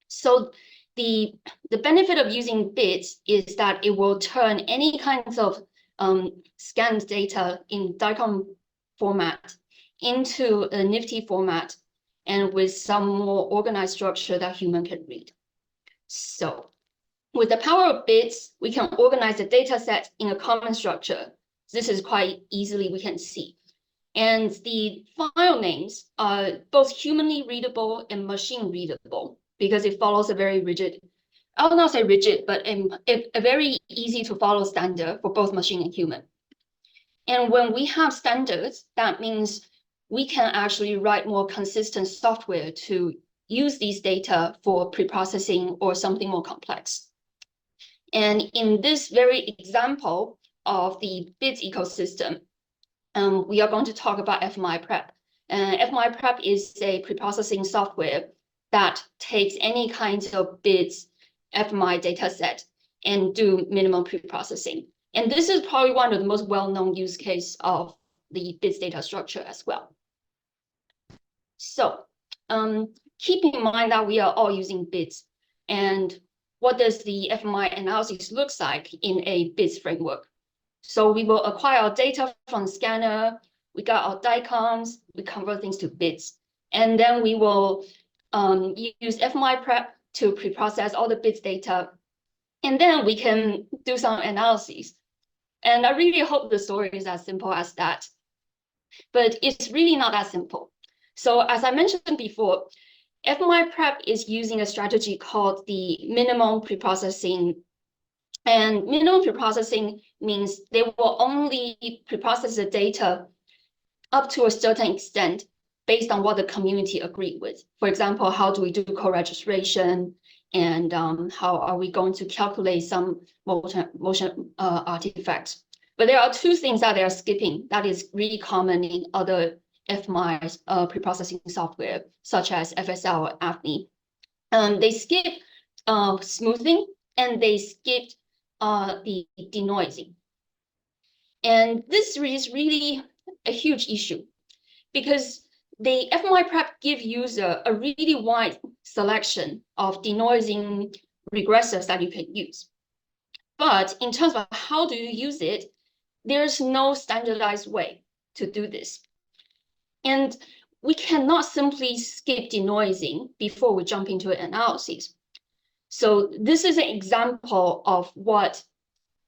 So the benefit of using bits is that it will turn any kinds of scanned data in DICOM format into a nifty format and with some more organized structure that human can read. So with the power of bits, we can organize the data set in a common structure. This is quite easily we can see. And the file names are both humanly readable and machine readable because it follows a very rigid, I will not say rigid, but a very easy to follow standard for both machine and human. And when we have standards, that means we can actually write more consistent software to use these data for preprocessing or something more complex. And in this very example of the bits ecosystem, we are going to talk about fMRIPrep. fMRIPrep is a preprocessing software that takes any kinds of bits fMRI data set and do minimum preprocessing. And this is probably one of the most well-known use case of the bits data structure as well. So keep in mind that we are all using bits, and what does the fMRI analysis looks like in a bits framework? So we will acquire our data from the scanner, we got our DICOMs, we convert things to bits, and then we will use fMRIPrep to preprocess all the bits data, and then we can do some analyses. And I really hope the story is as simple as that, but it's really not that simple. So as I mentioned before, fMRIPrep is using a strategy called the minimum preprocessing. And minimum preprocessing means they will only preprocess the data up to a certain extent based on what the community agreed with. For example, how do we do co-registration, and how are we going to calculate some motion artifacts. But there are two things that they are skipping that is really common in other fMRI preprocessing software, such as FSL or AFNI. They skip smoothing, and they skipped the denoising. And this is really a huge issue because the fMRIPrep give user a really wide selection of denoising regressors that you can use. But in terms of how do you use it, there's no standardized way to do this. And we cannot simply skip denoising before we jump into analysis. So this is an example of what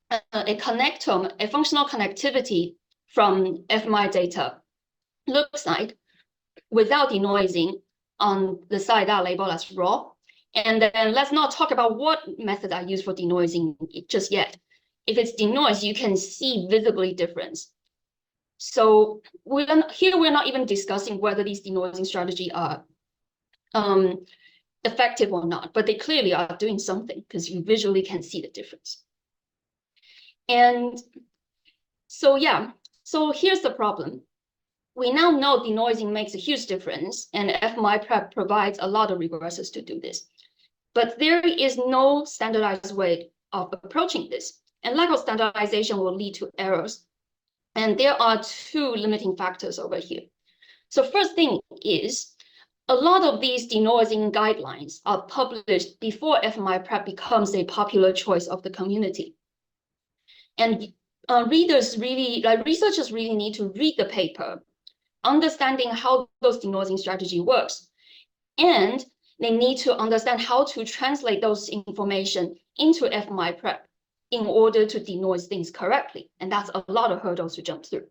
a connectome, a functional connectivity from fMRI data looks like without denoising on the side that labeled as raw. And then let's not talk about what methods are used for denoising just yet. If it's denoised, you can see visibly difference. So we're not even discussing whether these denoising strategies are effective or not, but they clearly are doing something because you visually can see the difference. And so, yeah, so here's the problem. We now know denoising makes a huge difference, and fMRIPrep provides a lot of regressors to do this. But there is no standardized way of approaching this, and lack of standardization will lead to errors. And there are two limiting factors over here. So first thing is, a lot of these denoising guidelines are published before fMRIPrep becomes a popular choice of the community. And researchers really need to read the paper, understanding how those denoising strategy works. And they need to understand how to translate those information into fMRIPrep in order to denoise things correctly. And that's a lot of hurdles to jump through.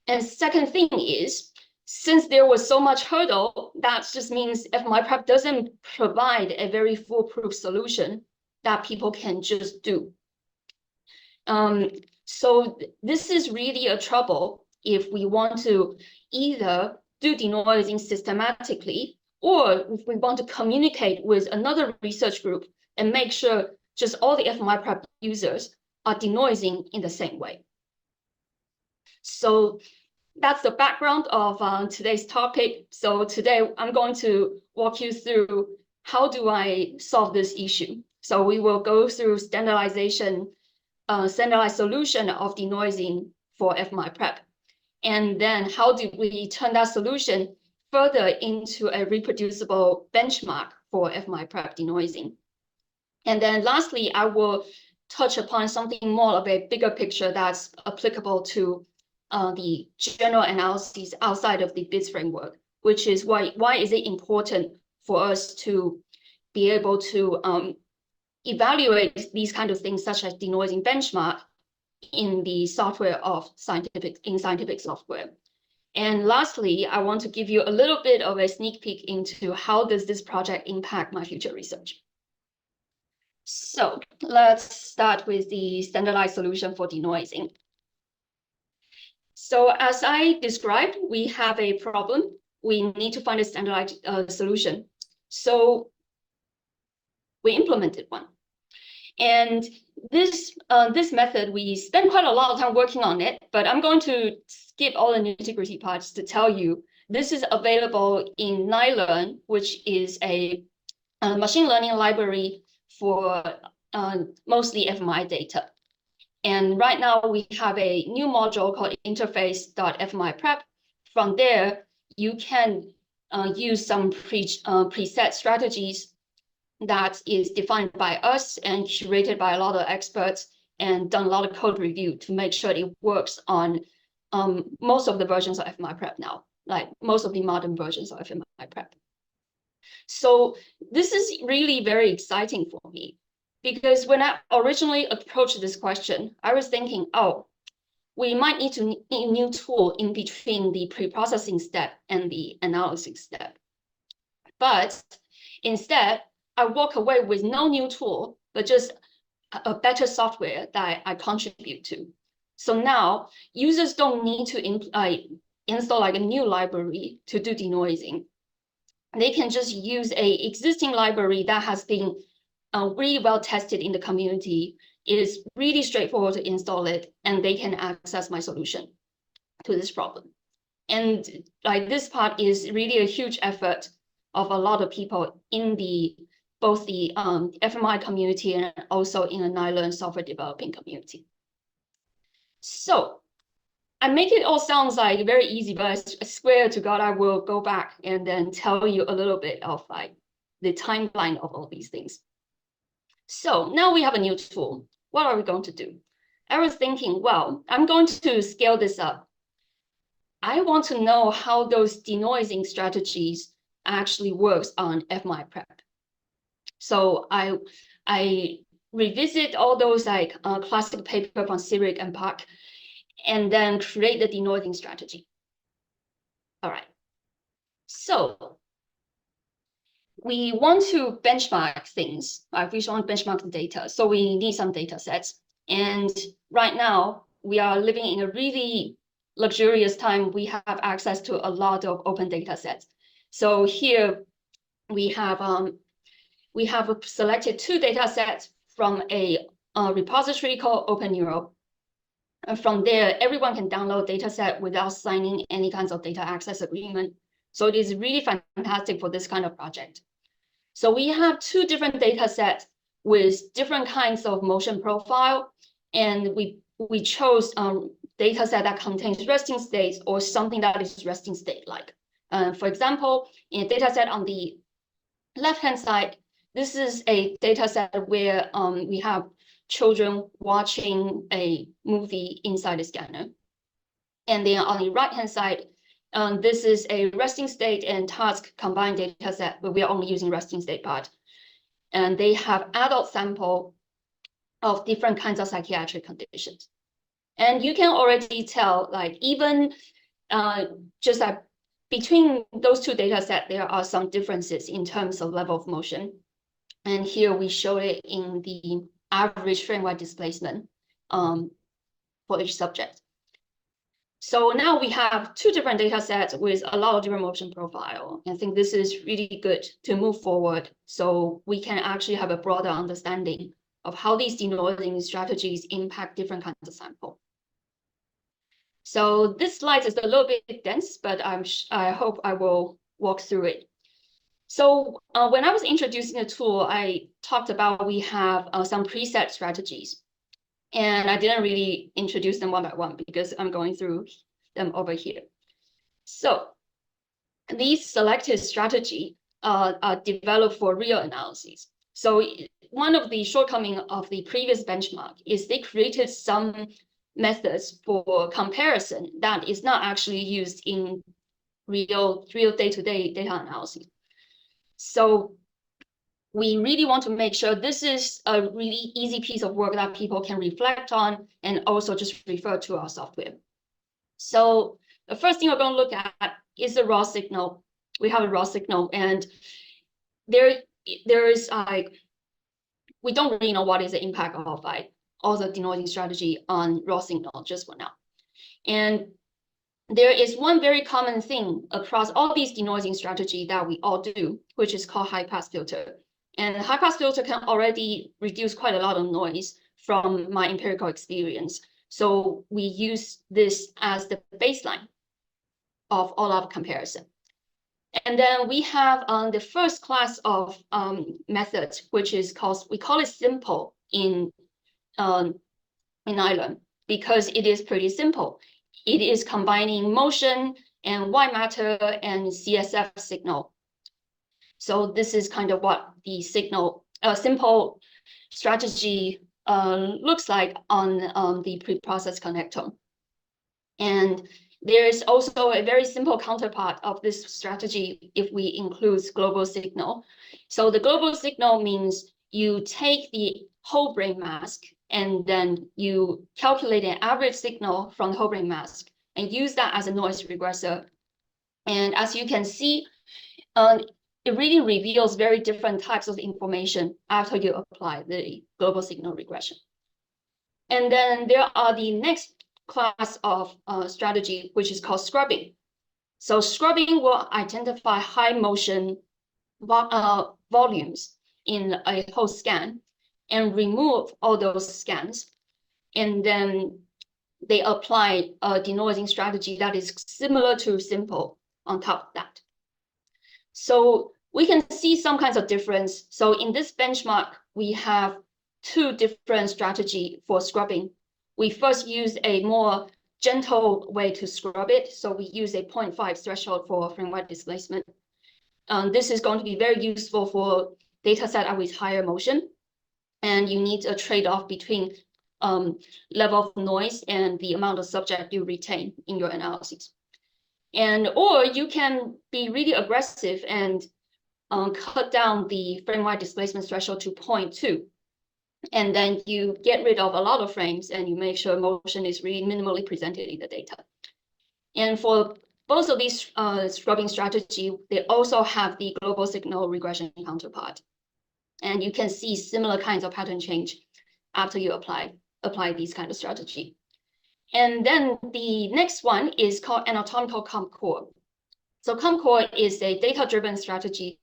And second thing is, since there was so much hurdle, that just means fMRIPrep doesn't provide a very foolproof solution that people can just do. So this is really a trouble if we want to either do denoising systematically, or if we want to communicate with another research group and make sure just all the fMRIPrep users are denoising in the same way. So that's the background of today's topic. So today I'm going to walk you through how do I solve this issue. So we will go through standardized solution of denoising for fMRIPrep. And then how do we turn that solution further into a reproducible benchmark for fMRIPrep denoising. And then lastly, I will touch upon something more of a bigger picture that's applicable to the general analyses outside of the BIDS framework, which is why is it important for us to be able to evaluate these kind of things such as denoising benchmark in the software of scientific software. And lastly, I want to give you a little bit of a sneak peek into how does this project impact my future research. So let's start with the standardized solution for denoising. So as I described, we have a problem. We need to find a standardized solution. So we implemented one. And this method, we spent quite a lot of time working on it, but I'm going to skip all the nitty-gritty parts to tell you this is available in Nilearn, which is a machine learning library for mostly fMRI data. And right now we have a new module called interface.fMRIPrep. From there, you can use some preset strategies that is defined by us and curated by a lot of experts and done a lot of code review to make sure it works on most of the versions of fMRIPrep now, like most of the modern versions of fMRIPrep. So this is really very exciting for me because when I originally approached this question, I was thinking, oh, we might need a new tool in between the pre-processing step and the analysis step. But instead, I walk away with no new tool, but just a better software that I contribute to. So now users don't need to install like a new library to do denoising. They can just use a existing library that has been really well tested in the community. It is really straightforward to install it, and they can access my solution to this problem. And like this part is really a huge effort of a lot of people in both the fMRI community and also in the Nilearn software developing community. So I make it all sounds like very easy, but I swear to God, I will go back and then tell you a little bit of like the timeline of all these things. So now we have a new tool. What are we going to do? I was thinking, well, I'm going to scale this up. I want to know how those denoising strategies actually works on fMRIPrep. So I revisit all those like classic paper from Sirik and Park, and then create the denoising strategy. All right. So we want to benchmark things. We want to benchmark the data. So we need some data sets. And right now, we are living in a really luxurious time. We have access to a lot of open data sets. So here we have selected 2 data sets from a repository called OpenNeuro. And from there, everyone can download data set without signing any kinds of data access agreement. So it is really fantastic for this kind of project. So we have 2 different data sets with different kinds of motion profile. And we chose data set that contains resting states or something that is resting state-like. For example, in a data set on the left-hand side, this is a data set where we have children watching a movie inside a scanner. And then on the right-hand side, this is a resting state and task combined data set, but we are only using resting state part. And they have adult sample of different kinds of psychiatric conditions. And you can already tell, like even just like between those 2 data sets, there are some differences in terms of level of motion. And here we show it in the average frame-wide displacement for each subject. So now we have 2 different data sets with a lot of different motion profile. I think this is really good to move forward so we can actually have a broader understanding of how these denoising strategies impact different kinds of sample. So this slide is a little bit dense, but I hope I will walk through it. So when I was introducing the tool, I talked about we have some preset strategies. And I didn't really introduce them one by one because I'm going through them over here. So these selected strategy developed for real analyses. So one of the shortcomings of the previous benchmark is they created some methods for comparison that is not actually used in real day-to-day data analysis. So we really want to make sure this is a really easy piece of work that people can reflect on and also just refer to our software. So the first thing we're going to look at is the raw signal. We have a raw signal, and there is we don't really know what is the impact of all the denoising strategy on raw signal just for now. And there is one very common thing across all these denoising strategy that we all do, which is called high-pass filter. And high-pass filter can already reduce quite a lot of noise from my empirical experience. So we use this as the baseline of all our comparison. And then we have the first class of methods, which is we call it simple in Nilearn, because it is pretty simple. It is combining motion and white matter and CSF signal. So this is kind of what the simple strategy looks like on the preprocessed connectome. And there is also a very simple counterpart of this strategy if we include global signal. So the global signal means you take the whole brain mask and then you calculate an average signal from the whole brain mask and use that as a noise regressor. And as you can see, it really reveals very different types of information after you apply the global signal regression. And then there are the next class of strategy, which is called scrubbing. So scrubbing will identify high motion volumes in a whole scan and remove all those scans. And then they apply a denoising strategy that is similar to simple on top of that. So we can see some kinds of difference. So in this benchmark, we have two different strategies for scrubbing. We first use a more gentle way to scrub it. So we use a 0.5 threshold for frame-wide displacement. This is going to be very useful for data set with higher motion. And you need a trade-off between level of noise and the amount of subject you retain in your analysis. Or you can be really aggressive and cut down the frame-wide displacement threshold to 0.2. And then you get rid of a lot of frames and you make sure motion is really minimally presented in the data. And for both of these scrubbing strategy, they also have the global signal regression counterpart. And you can see similar kinds of pattern change after you apply these kind of strategy. And then the next one is called anatomical CompCore. So CompCore is a data-driven strategy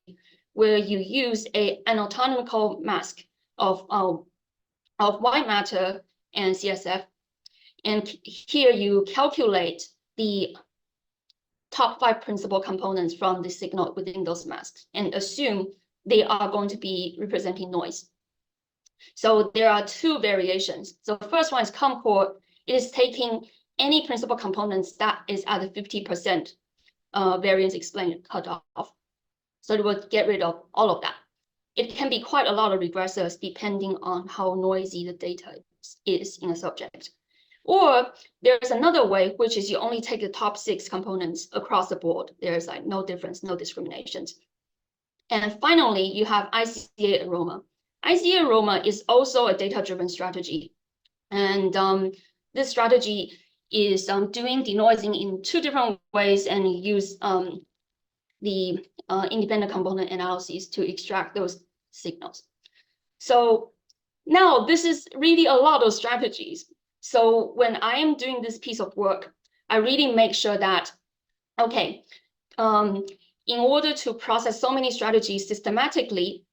where you use an anatomical mask of white matter and CSF. And here you calculate the top 5 principal components from the signal within those masks and assume they are going to be representing noise. So there are two variations. So the first one is CompCore. It is taking any principal components that is at the 50% variance explained cutoff. So it will get rid of all of that. It can be quite a lot of regressors depending on how noisy the data is in a subject. Or there's another way, which is you only take the top 6 components across the board. There's like no difference, no discriminations. And finally, you have ICA aroma. ICA aroma is also a data-driven strategy. And this strategy is doing denoising in 2 different ways and use the independent component analysis to extract those signals. So now this is really a lot of strategies. So when I am doing this piece of work, I really make sure that, okay, in order to process so many strategies systematically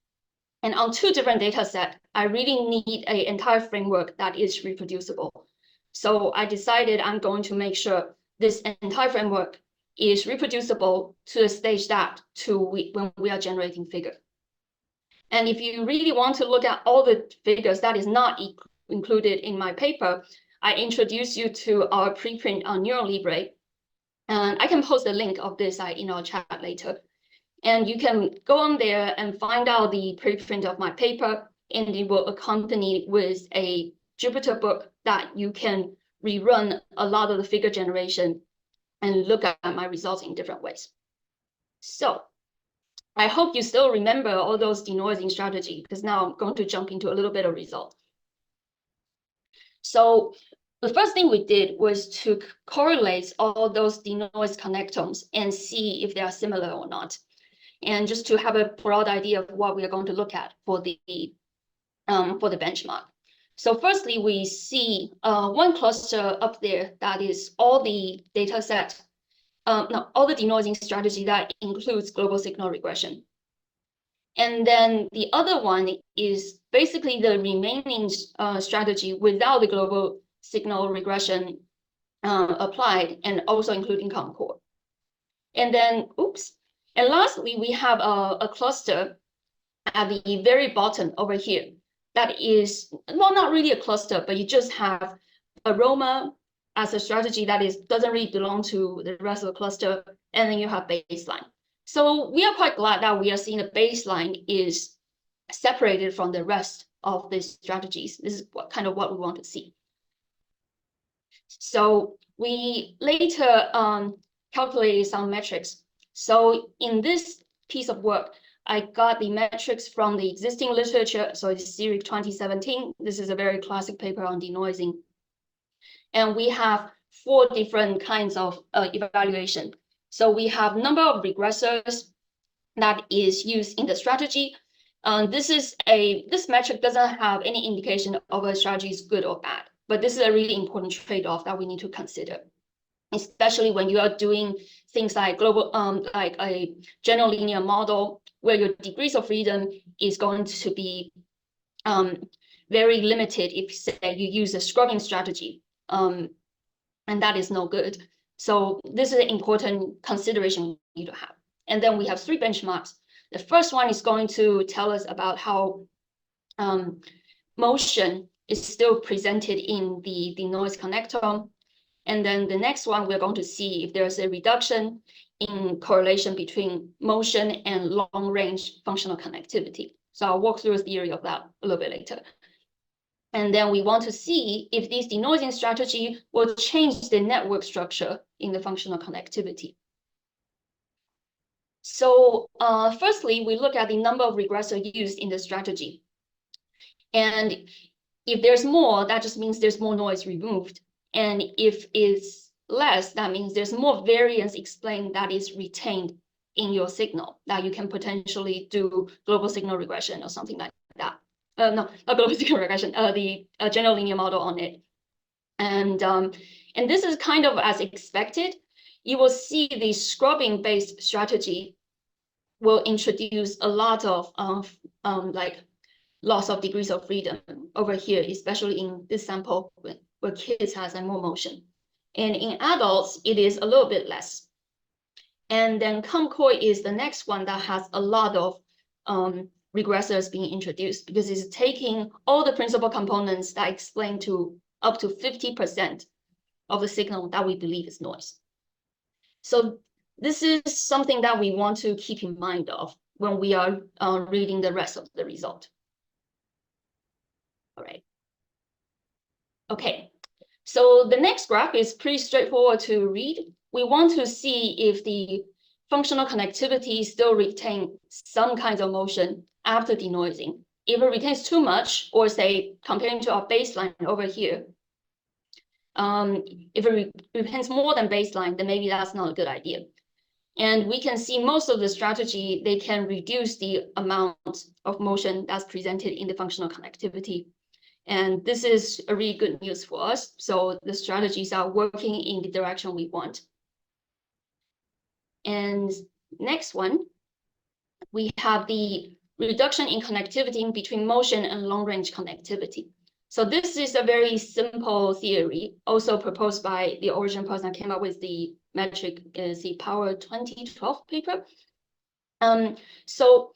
and on 2 different data sets, I really need an entire framework that is reproducible. So I decided I'm going to make sure this entire framework is reproducible to a stage that when we are generating figure. And if you really want to look at all the figures that is not included in my paper, I introduce you to our preprint on Neurolibre. And I can post a link of this in our chat later. And you can go on there and find out the preprint of my paper, and it will accompany with a Jupyter book that you can rerun a lot of the figure generation and look at my results in different ways. So I hope you still remember all those denoising strategies, because now I'm going to jump into a little bit of result. So the first thing we did was to correlate all those denoise connectomes and see if they are similar or not. And just to have a broad idea of what we are going to look at for the benchmark. So firstly, we see one cluster up there that is all the data set, all the denoising strategy that includes global signal regression. And then the other one is basically the remaining strategy without the global signal regression applied, and also including COMCORE. And then, and lastly, we have a cluster at the very bottom over here that is, well, not really a cluster, but you just have aroma as a strategy that doesn't really belong to the rest of the cluster, and then you have baseline. So we are quite glad that we are seeing the baseline is separated from the rest of these strategies. This is what we want to see. So we later calculated some metrics. So in this piece of work, I got the metrics from the existing literature. So it's series 2017. This is a very classic paper on denoising. And we have 4 different kinds of evaluation. So we have number of regressors that is used in the strategy. This metric doesn't have any indication of a strategy is good or bad, but this is a really important trade-off that we need to consider, especially when you are doing things like global, like a general linear model, where your degrees of freedom is going to be very limited if, say, you use a scrubbing strategy, and that is no good. So this is an important consideration we need to have. And then we have 3 benchmarks. The first one is going to tell us about how motion is still presented in the denoise connectome. And then the next one, we're going to see if there's a reduction in correlation between motion and long-range functional connectivity. So I'll walk through a theory of that a little bit later. And then we want to see if this denoising strategy will change the network structure in the functional connectivity. So firstly, we look at the number of regressors used in the strategy. And if there's more, that just means there's more noise removed. And if it's less, that means there's more variance explained that is retained in your signal, that you can potentially do global signal regression or something like that. No, not global signal regression, the general linear model on it. And this is kind of as expected. You will see the scrubbing-based strategy will introduce a lot of like loss of degrees of freedom over here, especially in this sample where kids has more motion. And in adults, it is a little bit less. And then COMCORE is the next one that has a lot of regressors being introduced, because it's taking all the principal components that explain to up to 50% of the signal that we believe is noise. So this is something that we want to keep in mind of when we are reading the rest of the result. All right. Okay, so the next graph is pretty straightforward to read. We want to see if the functional connectivity still retain some kinds of motion after denoising. If it retains too much, or say comparing to our baseline over here, if it retains more than baseline, then maybe that's not a good idea. And we can see most of the strategy, they can reduce the amount of motion that's presented in the functional connectivity. And this is a really good news for us. So the strategies are working in the direction we want. And next one, we have the reduction in connectivity between motion and long-range connectivity. So this is a very simple theory, also proposed by the original person that came up with the metric, is the Power 2012 paper. So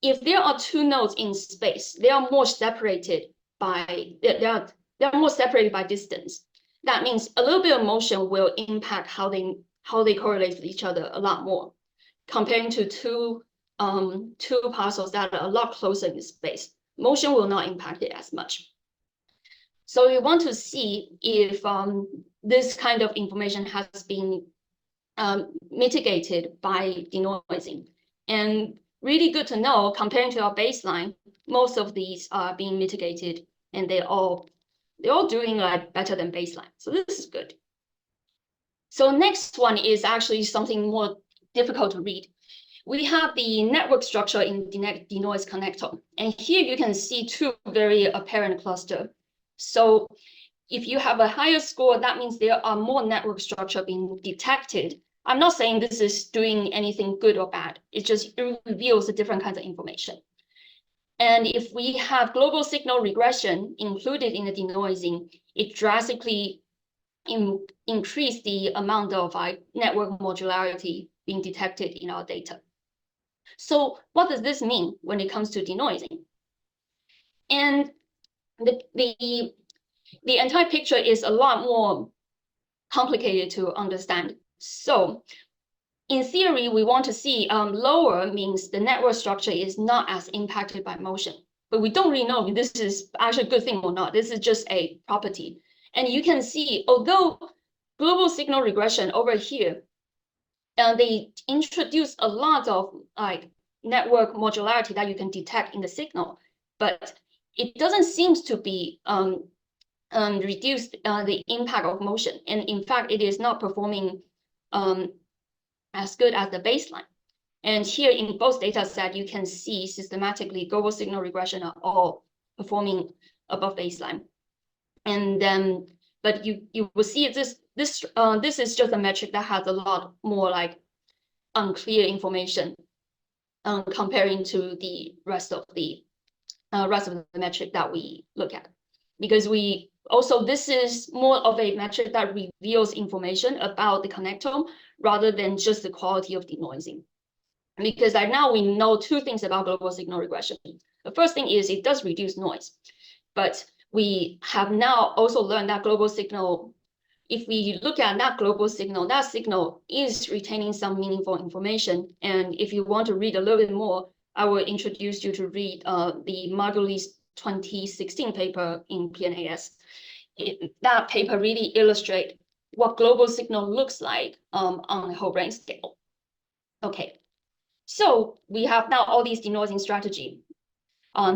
if there are 2 nodes in space, they are more separated by distance. That means a little bit of motion will impact how they correlate with each other a lot more. comparing to two parcels that are a lot closer in space. Motion will not impact it as much. So we want to see if this kind of information has been mitigated by denoising. And really good to know, comparing to our baseline, most of these are being mitigated, and they're all doing like better than baseline. So this is good. So next one is actually something more difficult to read. We have the network structure in the denoise connector. And here you can see two very apparent clusters. So if you have a higher score, that means there are more network structure being detected. I'm not saying this is doing anything good or bad. It just reveals the different kinds of information. And if we have global signal regression included in the denoising, it drastically increase the amount of network modularity being detected in our data. So what does this mean when it comes to denoising? And the entire picture is a lot more complicated to understand. So in theory, we want to see lower means the network structure is not as impacted by motion. But we don't really know if this is actually a good thing or not. This is just a property. And you can see, although global signal regression over here, they introduce a lot of network modularity that you can detect in the signal, but it doesn't seem to be reduce the impact of motion. And in fact, it is not performing as good as the baseline. And here in both data sets, you can see systematically global signal regression are all performing above baseline. And then, but you will see this is just a metric that has a lot more unclear information comparing to the rest of the metric that we look at, because we also, this is more of a metric that reveals information about the connectome rather than just the quality of denoising. Because right now we know two things about global signal regression. The first thing is it does reduce noise, but we have now also learned that global signal, if we look at that global signal, that signal is retaining some meaningful information. And if you want to read a little bit more, I will introduce you to read the Margulies 2016 paper in PNAS. That paper really illustrates what global signal looks like on a whole brain scale. Okay, so we have now all these denoising strategy.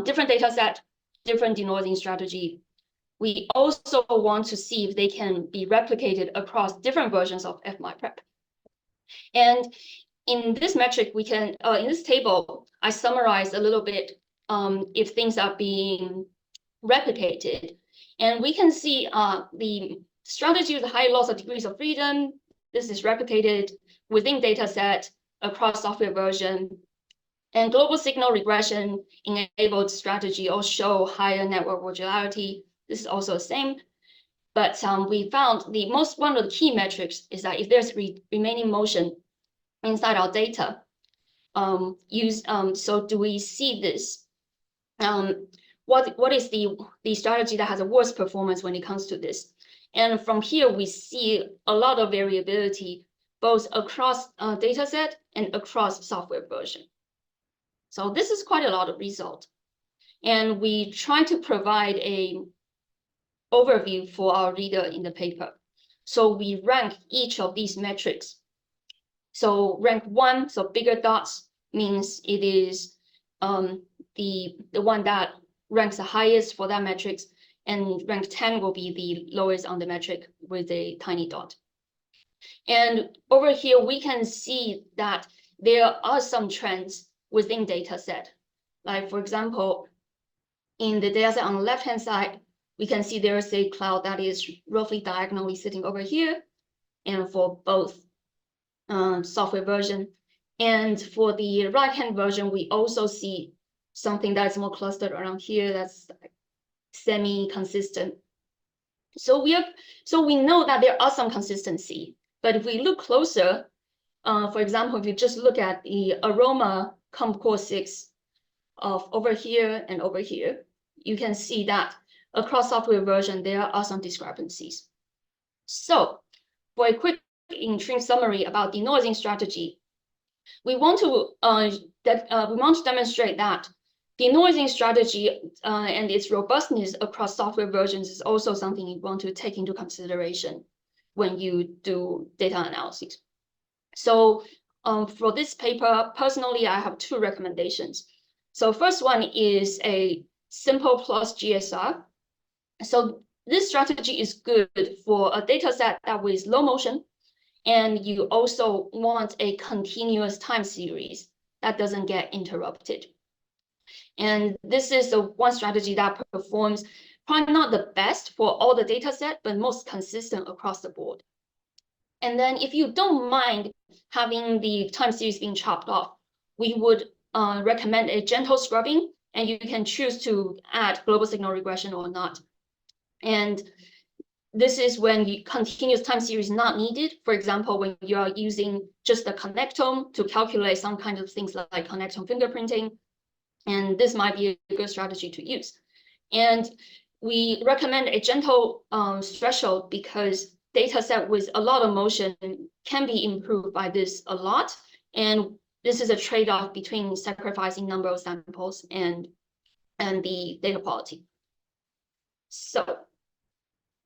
Different data set, different denoising strategy. We also want to see if they can be replicated across different versions of fMRIPrep. And in this metric, we can, in this table, I summarized a little bit if things are being replicated. And we can see the strategy with high loss of degrees of freedom. This is replicated within data set across software version. And global signal regression enabled strategy all show higher network modularity. This is also the same. But we found one of the key metrics is that if there's remaining motion inside our data, so do we see this? What is the strategy that has a worse performance when it comes to this? And from here, we see a lot of variability, both across data set and across software version. So this is quite a lot of result. And we try to provide a overview for our reader in the paper. So we rank each of these metrics. So rank 1, so bigger dots, means it is the one that ranks the highest for that metrics, and rank 10 will be the lowest on the metric with a tiny dot. And over here, we can see that there are some trends within data set. Like for example, in the data set on the left-hand side, we can see there is a cloud that is roughly diagonally sitting over here, and for both software version. And for the right-hand version, we also see something that's more clustered around here that's semi-consistent. So we know that there are some consistency, but if we look closer, for example, if you just look at the aroma COMP-Core 6 of over here and over here, you can see that across software version, there are some discrepancies. So for a quick in-string summary about denoising strategy, We want to demonstrate that denoising strategy and its robustness across software versions is also something you want to take into consideration when you do data analysis. So for this paper, personally, I have two recommendations. So first one is a simple plus GSR. So this strategy is good for a data set that with low motion, and you also want a continuous time series that doesn't get interrupted. And this is the one strategy that performs probably not the best for all the data set, but most consistent across the board. And then if you don't mind having the time series being chopped off, we would recommend a gentle scrubbing, and you can choose to add global signal regression or not. And this is when the continuous time series is not needed. For example, when you are using just the connectome to calculate some kind of things like connectome fingerprinting, and this might be a good strategy to use. And we recommend a gentle threshold because data set with a lot of motion can be improved by this a lot. And this is a trade-off between sacrificing number of samples and the data quality. So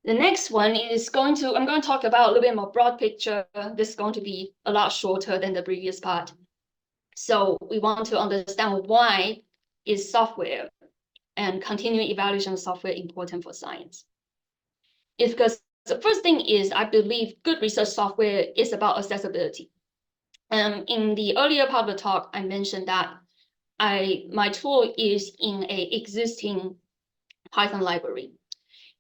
the next one is I'm going to talk about a little bit more broad picture. This is going to be a lot shorter than the previous part. So we want to understand why is software and continuing evaluation of software important for science. It's because the first thing is I believe good research software is about accessibility. In the earlier part of the talk, I mentioned that my tool is in an existing Python library.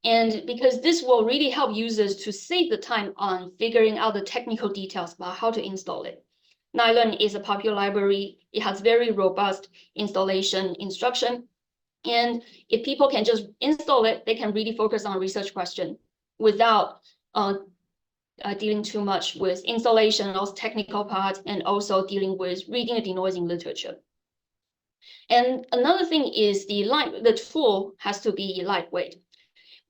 And because this will really help users to save the time on figuring out the technical details about how to install it. Nilearn is a popular library. It has very robust installation instruction. And if people can just install it, they can really focus on research question without dealing too much with installation, those technical parts, and also dealing with reading the denoising literature. And another thing is the tool has to be lightweight.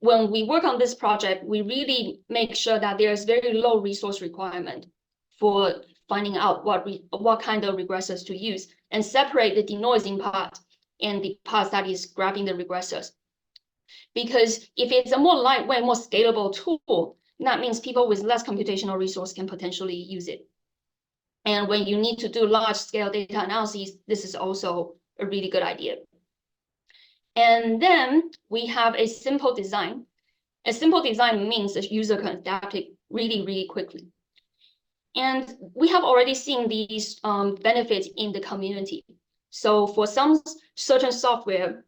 When we work on this project, we really make sure that there's very low resource requirement for finding out what kind of regressors to use and separate the denoising part and the part that is grabbing the regressors. Because if it's a more lightweight, more scalable tool, that means people with less computational resource can potentially use it. And when you need to do large scale data analysis, this is also a really good idea. And then we have a simple design. A simple design means the user can adapt it really, really quickly. And we have already seen these benefits in the community. So for some certain software,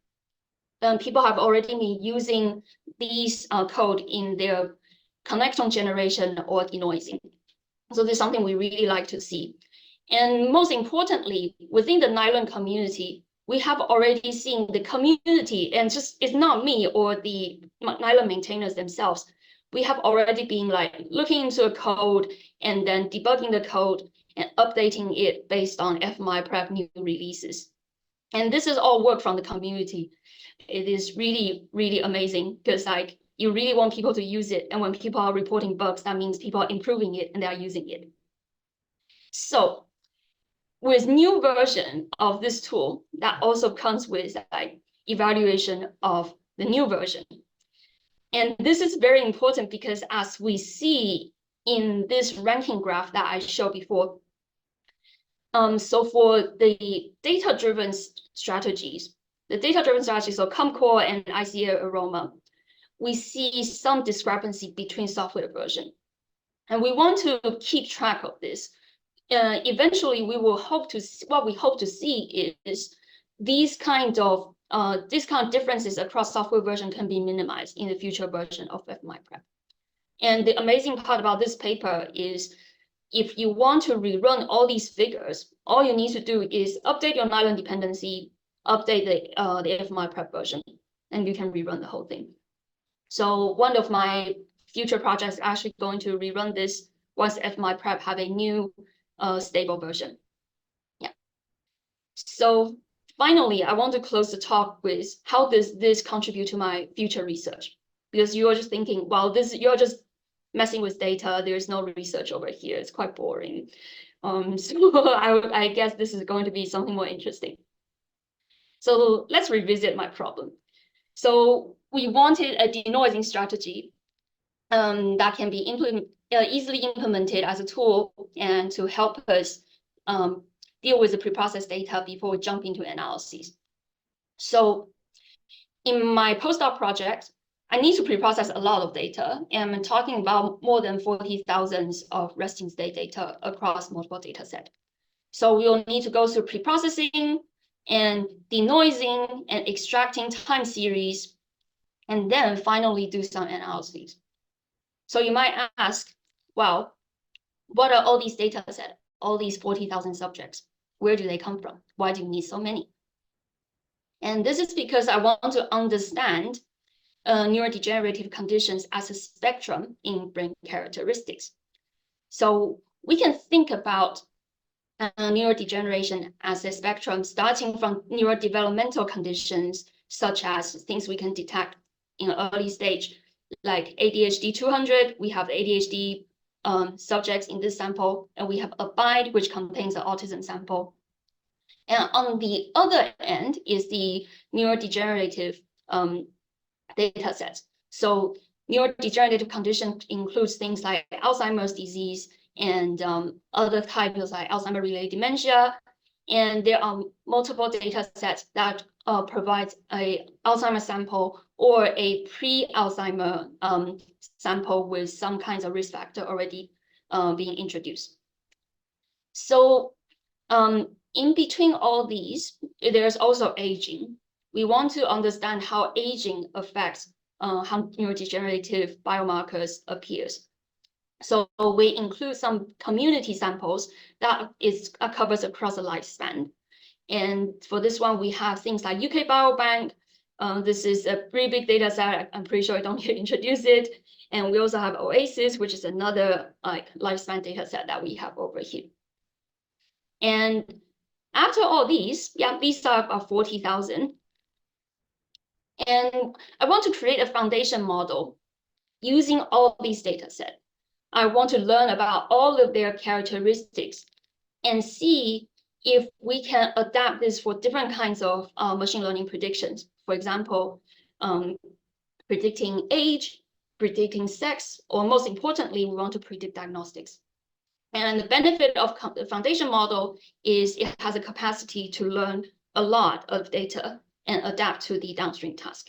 people have already been using these code in their connectome generation or denoising. So this is something we really like to see. And most importantly, within the Nilearn community, we have already seen the community, and just it's not me or the Nilearn maintainers themselves. We have already been looking into a code and then debugging the code and updating it based on fMRIPrep new releases. And this is all work from the community. It is really, really amazing because you really want people to use it. And when people are reporting bugs, that means people are improving it and they are using it. So with new version of this tool, that also comes with evaluation of the new version. And this is very important because as we see in this ranking graph that I showed before, so for the data-driven strategies, so COMCORE and ICA Aroma, we see some discrepancy between software version. And we want to keep track of this. Eventually, we hope to see is these kind of differences across software version can be minimized in the future version of fMRIPrep. And the amazing part about this paper is if you want to rerun all these figures, all you need to do is update your Nilearn dependency, update the fMRIPrep version, and you can rerun the whole thing. So one of my future projects is actually going to rerun this once fMRIPrep have a new stable version. Yeah. So finally, I want to close the talk with how does this contribute to my future research? Because you're just thinking, well, you're just messing with data. There's no research over here. It's quite boring. So I guess this is going to be something more interesting. So let's revisit my problem. So we wanted a denoising strategy that can be easily implemented as a tool and to help us deal with the preprocessed data before we jump into analyses. So in my postdoc project, I need to preprocess a lot of data, and I'm talking about more than 40,000 of resting state data across multiple data sets. So we'll need to go through preprocessing and denoising and extracting time series, and then finally do some analyses. So you might ask, well, what are all these data sets, all these 40,000 subjects? Where do they come from? Why do you need so many? And this is because I want to understand neurodegenerative conditions as a spectrum in brain characteristics. So we can think about neurodegeneration as a spectrum starting from neurodevelopmental conditions, such as things we can detect in an early stage, like ADHD 200, we have ADHD subjects in this sample, and we have ABIDE, which contains an autism sample. And on the other end is the neurodegenerative data sets. So neurodegenerative condition includes things like Alzheimer's disease and other types like Alzheimer-related dementia. And there are multiple data sets that provide a Alzheimer sample or a pre-Alzheimer sample with some kinds of risk factor already being introduced. So in between all these, there's also aging. We want to understand how aging affects how neurodegenerative biomarkers appears. So we include some community samples that covers across the lifespan. And for this one, we have things like UK Biobank. This is a pretty big data set. I'm pretty sure I don't need to introduce it. And we also have OASIS, which is another lifespan data set that we have over here. And after all these, these are about 40,000. And I want to create a foundation model using all these data sets. I want to learn about all of their characteristics and see if we can adapt this for different kinds of machine learning predictions. For example, predicting age, predicting sex, or most importantly, we want to predict diagnostics. And the benefit of the foundation model is it has a capacity to learn a lot of data and adapt to the downstream task.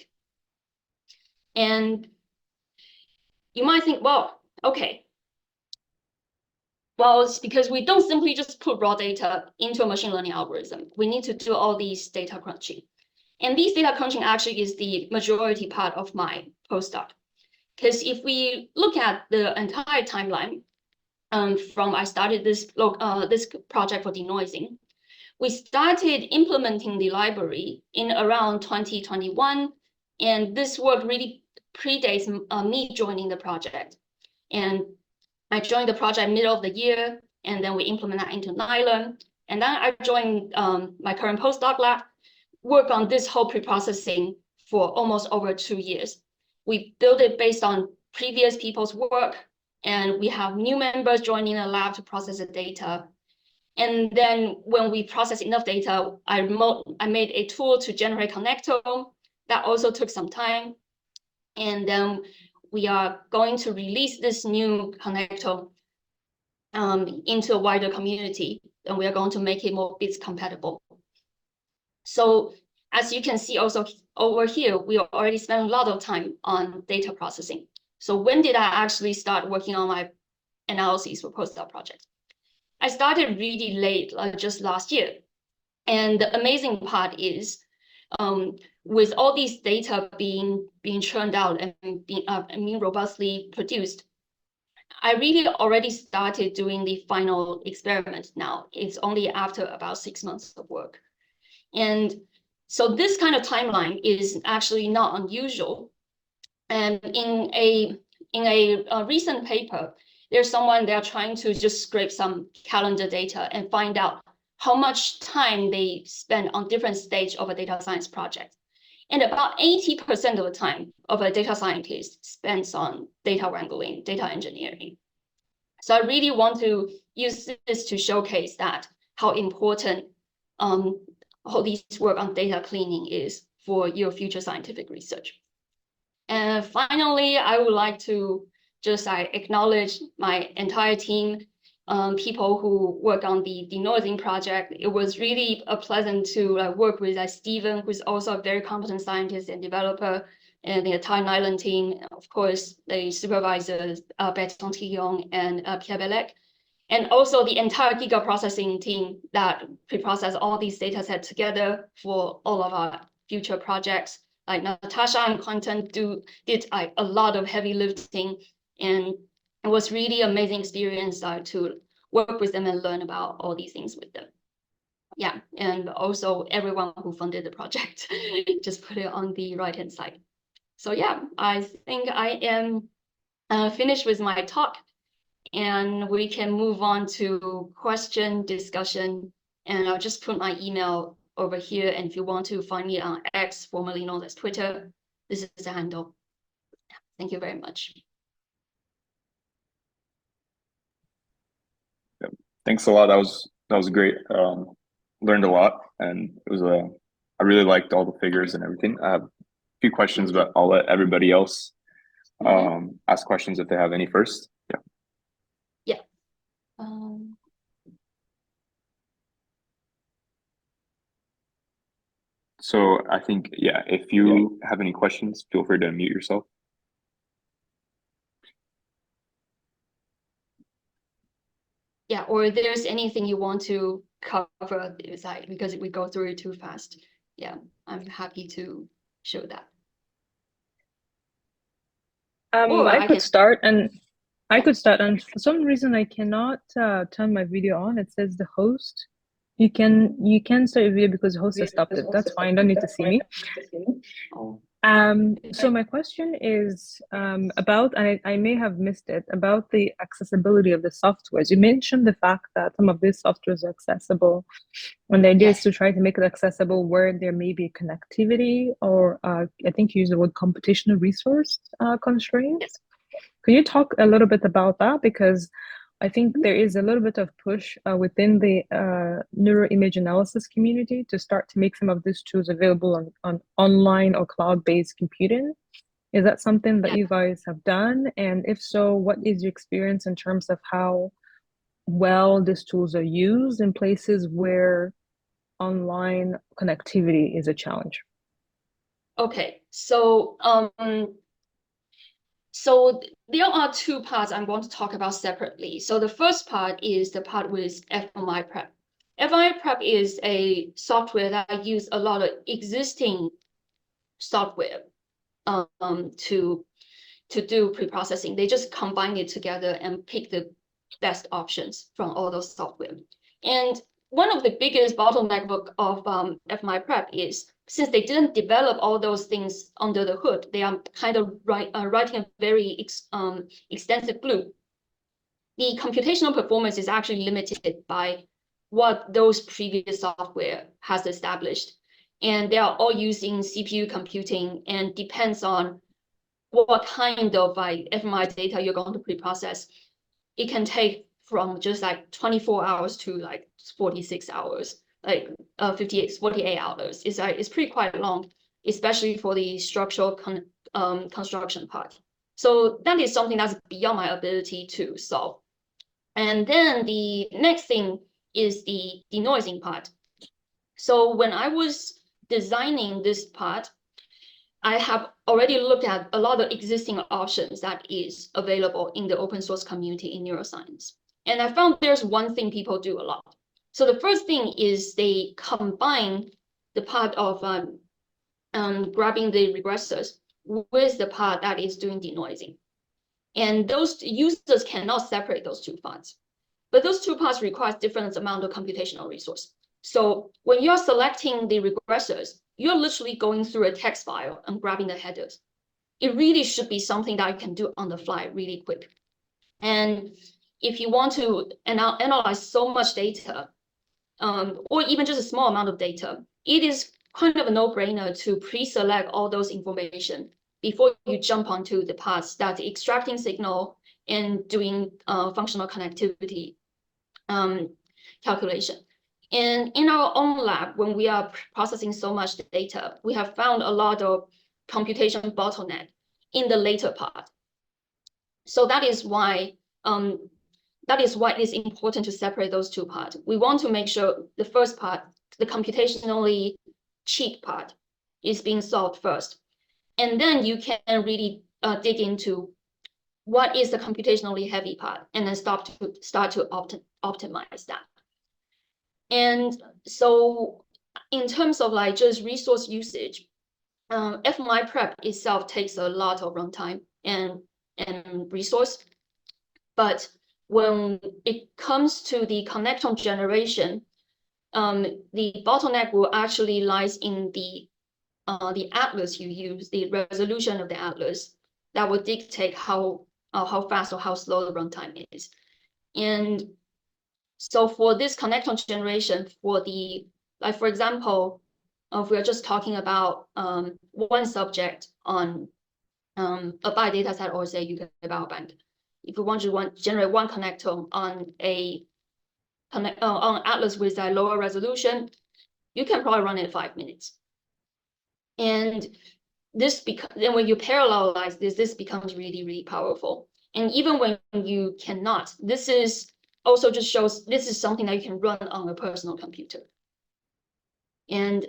And you might think, well, okay. Well, it's because we don't simply just put raw data into a machine learning algorithm. We need to do all these data crunching. And these data crunching actually is the majority part of my postdoc. Because if we look at the entire timeline, from I started this project for denoising, we started implementing the library in around 2021, and this work really predates me joining the project. And I joined the project middle of the year, and then we implement that into Nilearn. And then I joined my current postdoc lab, work on this whole preprocessing for almost over 2 years. We built it based on previous people's work, and we have new members joining the lab to process the data. And then when we process enough data, I made a tool to generate connectome. That also took some time. And then we are going to release this new connectome into a wider community, and we are going to make it more bits compatible. So as you can see also over here, we already spent a lot of time on data processing. So when did I actually start working on my analyses for postdoc project? I started really late, just last year. And the amazing part is, with all these data being churned out and being robustly produced, I really already started doing the final experiment now. It's only after about 6 months of work. And so this kind of timeline is actually not unusual. And in a recent paper, there's someone they're trying to just scrape some calendar data and find out how much time they spend on different stage of a data science project. And about 80% of the time of a data scientist spends on data wrangling, data engineering. So I really want to use this to showcase that how important all these work on data cleaning is for your future scientific research. And finally, I would like to just acknowledge my entire team, people who work on the denoising project. It was really a pleasant to work with Stephen, who's also a very competent scientist and developer, and the entire Nilearn team, of course, the supervisors, Bertrand Tillon and Pierre Bellec, and also the entire Giga processing team that pre-process all these data sets together for all of our future projects. Like Natasha and Quentin did a lot of heavy lifting, and it was really amazing experience to work with them and learn about all these things with them. Yeah, and also everyone who funded the project, just put it on the right-hand side. So yeah, I think I am finished with my talk, and we can move on to question discussion. And I'll just put my email over here. And if you want to find me on X, formerly known as Twitter, this is the handle. Thank you very much. Yep. Thanks a lot. That was great. Learned a lot, and it was I really liked all the figures and everything. I have a few questions, but I'll let everybody else ask questions if they have any first. Yeah. Yeah. So I think, yeah, if you have any questions, feel free to unmute yourself. Yeah, or if there's anything you want to cover, because we go through it too fast. Yeah, I'm happy to show that. I could start, and for some reason I cannot turn my video on. It says the host. You can start your video because the host has stopped it. That's fine. Don't need to see me. So my question is about, and I may have missed it, about the accessibility of the softwares. You mentioned the fact that some of these softwares are accessible, and the idea is to try to make it accessible where there may be connectivity, or I think you use the word computational resource constraints. Yes. Can you talk a little bit about that? Because I think there is a little bit of push within the neuroimage analysis community to start to make some of these tools available on online or cloud-based computing. Is that something that you guys have done? And if so, what is your experience in terms of how well these tools are used in places where online connectivity is a challenge? Okay, so so there are two parts I want to talk about separately. So the first part is the part with fMRIPrep. fMRIPrep is a software that uses a lot of existing software to do pre-processing. They just combine it together and pick the best options from all those software. And one of the biggest bottleneck of fMRIPrep is, since they didn't develop all those things under the hood, they are kind of writing a very extensive glue. The computational performance is actually limited by what those previous software has established. And they are all using CPU computing, and depends on what kind of fMRI data you're going to pre-process. It can take from just 24 hours to 46 hours, 48 hours. It's pretty quite long, especially for the structural construction part. So that is something that's beyond my ability to solve. And then the next thing is the denoising part. So when I was designing this part, I have already looked at a lot of existing options that is available in the open source community in neuroscience. And I found there's one thing people do a lot. So the first thing is they combine the part of grabbing the regressors with the part that is doing denoising. And those users cannot separate those two parts. But those two parts require different amount of computational resource. So when you're selecting the regressors, you're literally going through a text file and grabbing the headers. It really should be something that you can do on the fly really quick. And if you want to analyze so much data, or even just a small amount of data, it is kind of a no-brainer to pre-select all those information before you jump onto the parts that's extracting signal and doing functional connectivity calculation. And in our own lab, when we are processing so much data, we have found a lot of computation bottleneck in the later part. So that is why it is important to separate those two parts. We want to make sure the first part, the computationally cheap part, is being solved first. And then you can really dig into what is the computationally heavy part, and then start to optimize that. And so in terms of like just resource usage, fMRIPrep itself takes a lot of runtime and resource. But when it comes to the connectome generation, the bottleneck will actually lies in the atlas you use, the resolution of the atlas, that will dictate how fast or how slow the runtime is. And so for this connectome generation, for example, if we're just talking about one subject on a bi-data set, or say UK biobank, if you want to generate one connectome on on atlas with a lower resolution, you can probably run it in 5 minutes. And then when you parallelize this becomes really, really powerful. And even when you cannot, this is also just shows this is something that you can run on a personal computer. And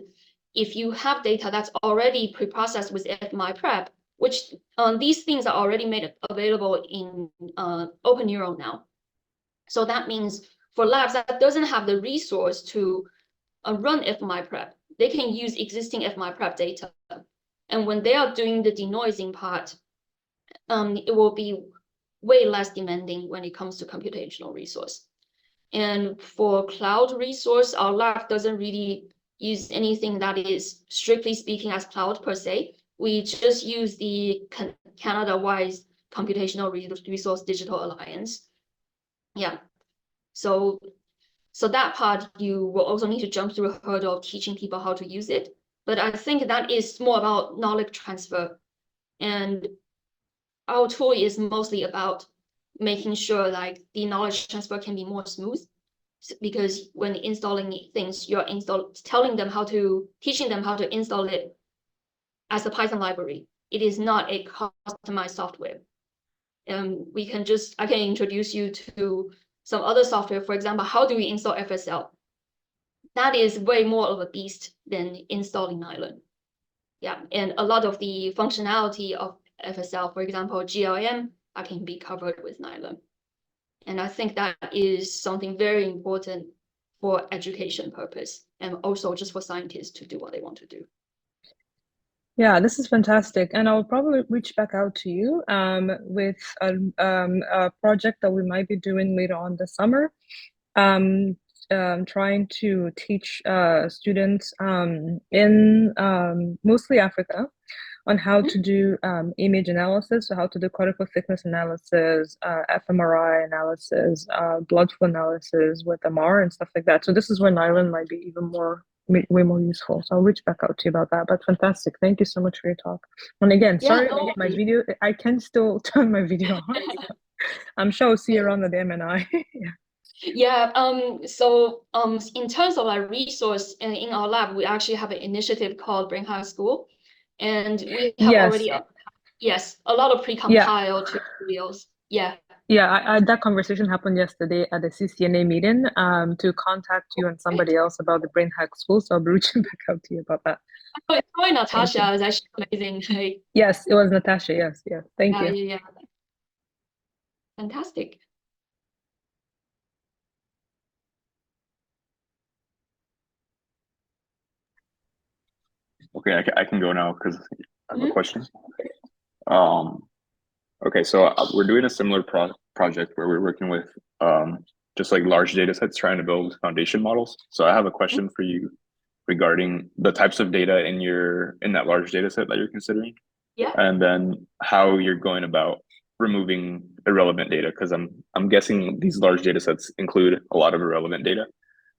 if you have data that's already pre-processed with fMRIPrep, which these things are already made available in Open Neural now. So that means for labs that doesn't have the resource to run fMRIPrep, they can use existing fMRIPrep data. And when they are doing the denoising part, it will be way less demanding when it comes to computational resource. And for cloud resource, our lab doesn't really use anything that is strictly speaking as cloud per se. We just use the Canada-wide Computational Resource Digital Alliance. Yeah, so that part, you will also need to jump through a hurdle of teaching people how to use it. But I think that is more about knowledge transfer. And our tool is mostly about making sure like the knowledge transfer can be more smooth. Because when installing things, you're teaching them how to install it as a Python library. It is not a customized software. I can introduce you to some other software. For example, how do we install FSL? That is way more of a beast than installing Nilearn. Yeah, and a lot of the functionality of FSL, for example, GLM, that can be covered with Nilearn. And I think that is something very important for education purpose, and also just for scientists to do what they want to do. Yeah, this is fantastic. And I'll probably reach back out to you with a project that we might be doing later on this summer, trying to teach students in mostly Africa on how to do image analysis, so how to do cortical thickness analysis, fMRI analysis, blood flow analysis with MR and stuff like that. So this is where Nilearn might be even way more useful. So I'll reach back out to you about that. But fantastic. Thank you so much for your talk. And again, sorry, my video, I can still turn my video on. I'm sure I'll see you around at the MNI. Yeah. So in terms of our resource in our lab, we actually have an initiative called Brain Hack School, and we have already a lot of pre-compiled tutorials. Yeah. Yeah, that conversation happened yesterday at the CCNA meeting to contact you and somebody else about the Brain Hack School. So I'll be reaching back out to you about that. Oh, sorry, Natasha. It was actually amazing. Yes, it was Natasha. Yes. Thank you. Yeah. Fantastic. Okay, I can go now because I have a question. Okay, so we're doing a similar project where we're working with just like large data sets, trying to build foundation models. So I have a question for you regarding the types of data in that large data set that you're considering. Yeah. And then how you're going about removing irrelevant data, because I'm guessing these large data sets include a lot of irrelevant data.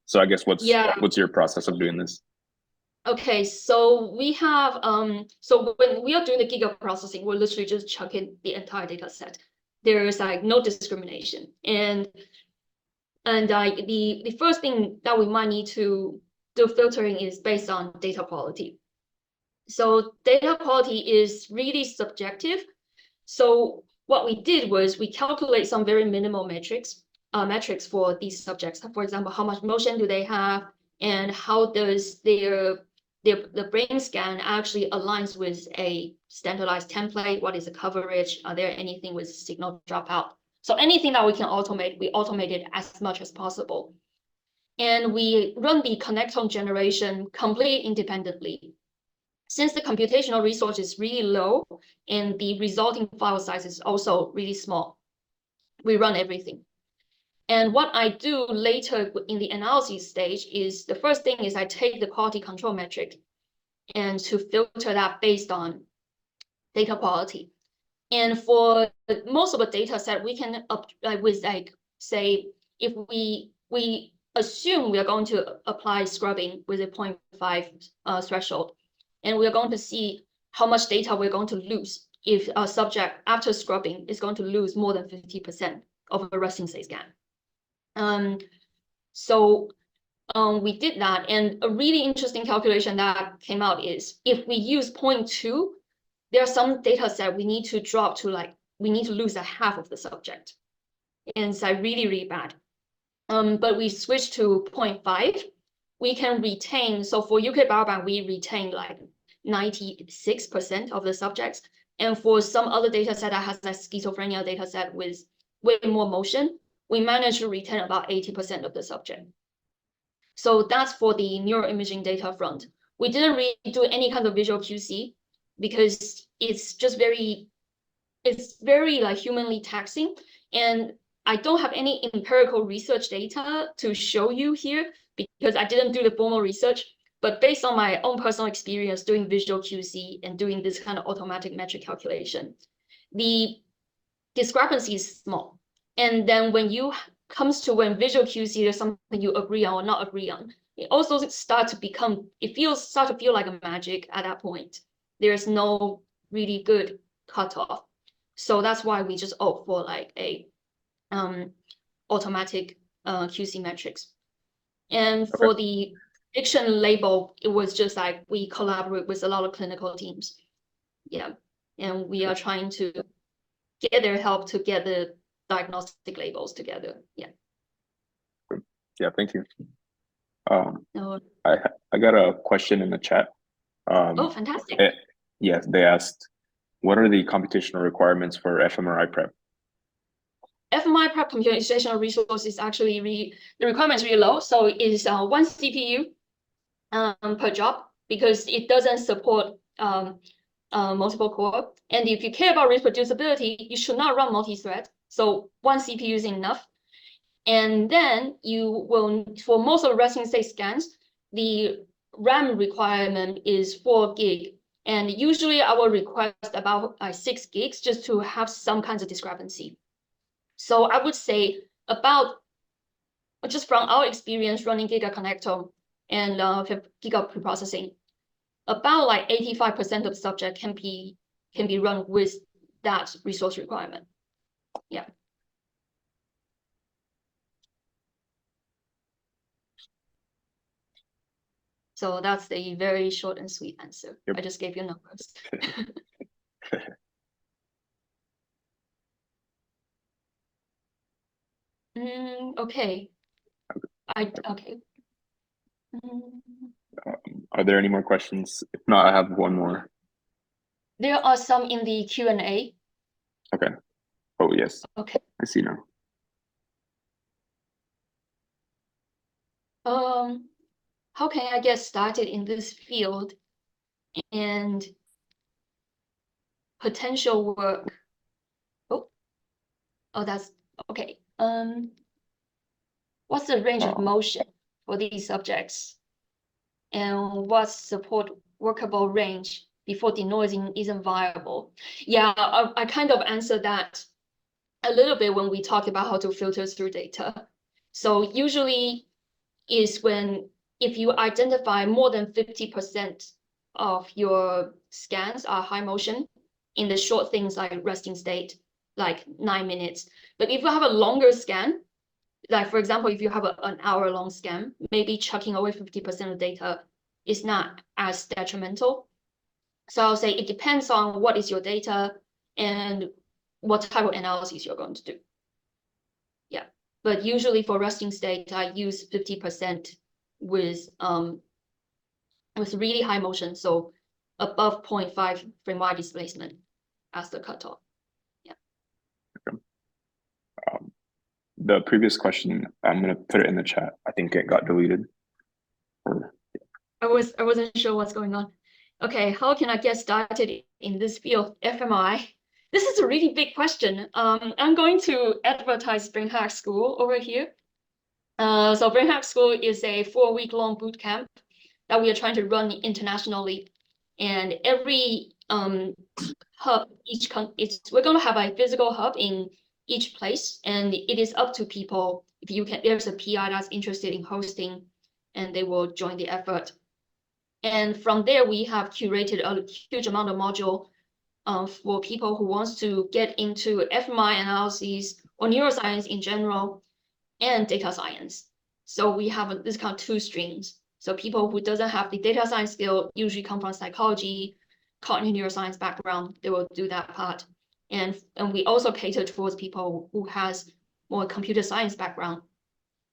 So I guess what's your process of doing this? Okay, so we have so when we are doing the giga processing, we're literally just chucking the entire data set. there's like no discrimination. And the first thing that we might need to do filtering is based on data quality. So data quality is really subjective. So what we did was we calculate some very minimal metrics for these subjects. For example, how much motion do they have, and how does the brain scan actually aligns with a standardized template? What is the coverage? Are there anything with signal dropout? So anything that we can automate, we automate it as much as possible. And we run the connectome generation completely independently. Since the computational resource is really low and the resulting file size is also really small, we run everything. And what I do later in the analysis stage is the first thing is I take the quality control metric and to filter that based on data quality. And for most of the data set, we can with like say if we assume we are going to apply scrubbing with a 0.5 threshold, and we're going to see how much data we're going to lose if a subject after scrubbing is going to lose more than 50% of a resting state scan. We did that, and a really interesting calculation that came out is if we use 0.2, there are some data set we need to drop to we need to lose a half of the subject. And it's like really, really bad. But we switch to 0.5, we can retain, so for UK Biobank, we retain like 96% of the subjects. And for some other data set that has a schizophrenia data set with way more motion, we manage to retain about 80% of the subject. So that's for the neuroimaging data front. We didn't really do any kind of visual QC because it's just very like humanly taxing. And I don't have any empirical research data to show you here because I didn't do the formal research. But based on my own personal experience doing visual QC and doing this kind of automatic metric calculation, the discrepancy is small. And then when visual QC, there's something you agree on or not agree on, it also starts to feel like a magic at that point. There's no really good cutoff. So that's why we just opt for like a automatic QC metrics. And for the prediction label, it was just like we collaborate with a lot of clinical teams. Yeah. And we are trying to get their help to get the diagnostic labels together. Yeah. Yeah, thank you. No. I got a question in the chat. Oh, fantastic. Yes, they asked, what are the computational requirements for fMRIPrep? fMRIPrep computational resource is actually the requirement is really low. So it's 1 CPU per job because it doesn't support multiple core. And if you care about reproducibility, you should not run multi-thread. So 1 CPU is enough. And then you will, for most of the resting state scans, the RAM requirement is 4 gig. And usually I will request about 6 gigs just to have some kinds of discrepancy. So I would say about, just from our experience running Giga Connectome and Giga preprocessing, about like 85% of subject can be run with that resource requirement. Yeah. So that's the very short and sweet answer. Yep. I just gave you numbers. Okay. Okay. Are there any more questions? If not, I have one more. There are some in the Q&A. Okay. Oh, yes. Okay. I see now. How can I get started in this field and potential work? Oh, that's okay. What's the range of motion for these subjects? And what's support workable range before denoising isn't viable? Yeah, I kind of answered that a little bit when we talked about how to filter through data. So usually is if you identify more than 50% of your scans are high motion in the short things like resting state, like 9 minutes. But if you have a longer scan, like for example, if you have an hour-long scan, maybe chucking away 50% of data is not as detrimental. So I'll say it depends on what is your data and what type of analysis you're going to do. Yeah, but usually for resting state, I use 50% with really high motion, so above 0.5 frame wide displacement as the cutoff. Yeah. Okay. The previous question, I'm gonna put it in the chat. I think it got deleted. I wasn't sure what's going on. Okay, how can I get started in this field, fMRI? This is a really big question. I'm going to advertise BrainHack School over here. So BrainHack School is a 4-week-long boot camp that we are trying to run internationally, and every hub, we're going to have a physical hub in each place, and it is up to people. If you can, there's a PI that's interested in hosting, and they will join the effort. And from there, we have curated a huge amount of module for people who wants to get into fMRI analysis or neuroscience in general and data science. So we have this kind of 2 streams. So people who doesn't have the data science skill usually come from psychology, cognitive neuroscience background. They will do that part. And we also cater towards people who has more computer science background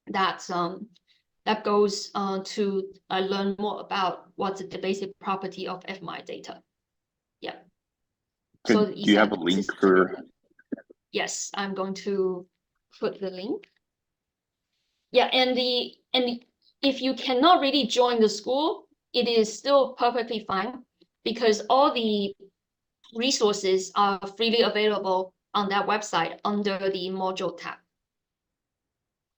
that goes to learn more about what's the basic property of fMRI data. Yeah. Do you have a link for? Yes, I'm going to put the link. Yeah, and if you cannot really join the school, it is still perfectly fine because all the resources are freely available on that website under the module tab.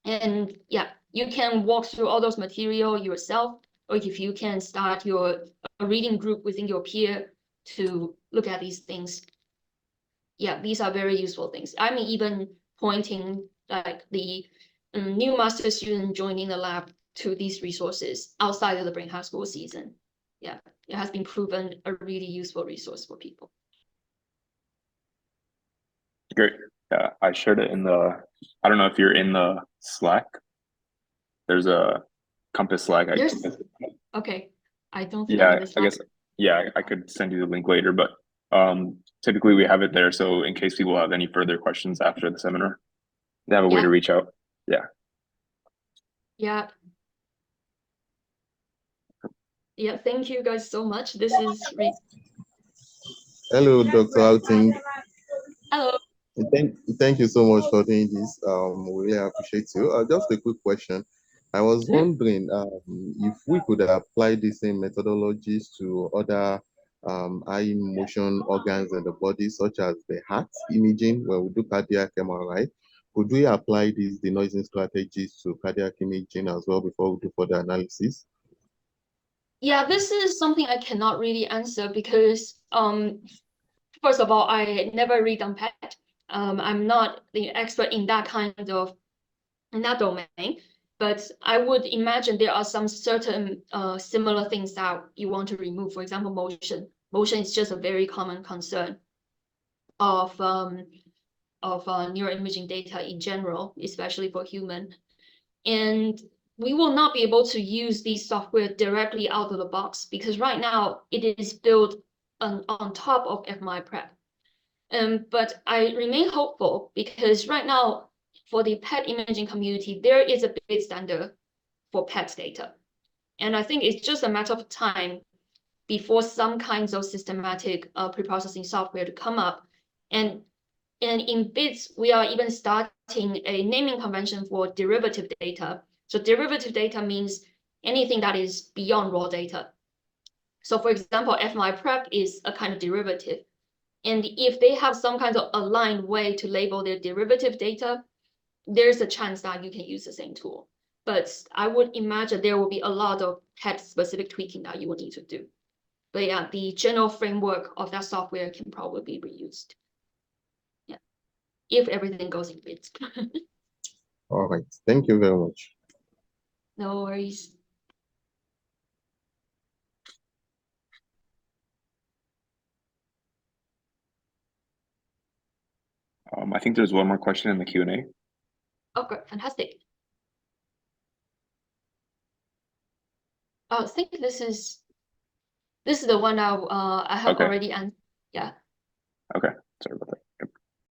And yeah, you can walk through all those material yourself, or if you can start a reading group within your peer to look at these things. Yeah, these are very useful things. I'm even pointing like the new master student joining the lab to these resources outside of the BrainHack School season. Yeah, it has been proven a really useful resource for people. Great. Yeah, I shared it in the, I don't know if you're in the Slack. There's a Compass Slack. Okay, I don't think I'm in the Slack. I guess, yeah, I could send you the link later, but typically we have it there. So in case people have any further questions after the seminar, they have a way to reach out. Yeah. Yeah. Yeah, thank you guys so much. This is Hello, Dr. Outing. Hello. Thank you so much for doing this. We really appreciate you. Just a quick question. I was wondering if we could apply the same methodologies to other eye motion organs in the body, such as the heart imaging, when we do cardiac MRI. Could we apply these denoising strategies to cardiac imaging as well before we do further analysis? Yeah, this is something I cannot really answer because first of all, I never read on PET. I'm not the expert in that domain, but I would imagine there are some certain similar things that you want to remove. For example, motion. Motion is just a very common concern of neuroimaging data in general, especially for human. And we will not be able to use these software directly out of the box because right now it is built on top of fMRIPrep. But I remain hopeful because right now for the PET imaging community, there is a big standard for PET data. And I think it's just a matter of time before some kinds of systematic preprocessing software to come up. And in BITS, we are even starting a naming convention for derivative data. So derivative data means anything that is beyond raw data. So for example, fMRIPrep is a kind of derivative. And if they have some kind of aligned way to label their derivative data, there's a chance that you can use the same tool. But I would imagine there will be a lot of PET-specific tweaking that you will need to do. But yeah, the general framework of that software can probably be reused. Yeah, if everything goes in bits. All right. Thank you very much. No worries. I think there's one more question in the Q&A. Okay, fantastic. I think this is the one I have Okay. already answered. Yeah. Okay, sorry about that.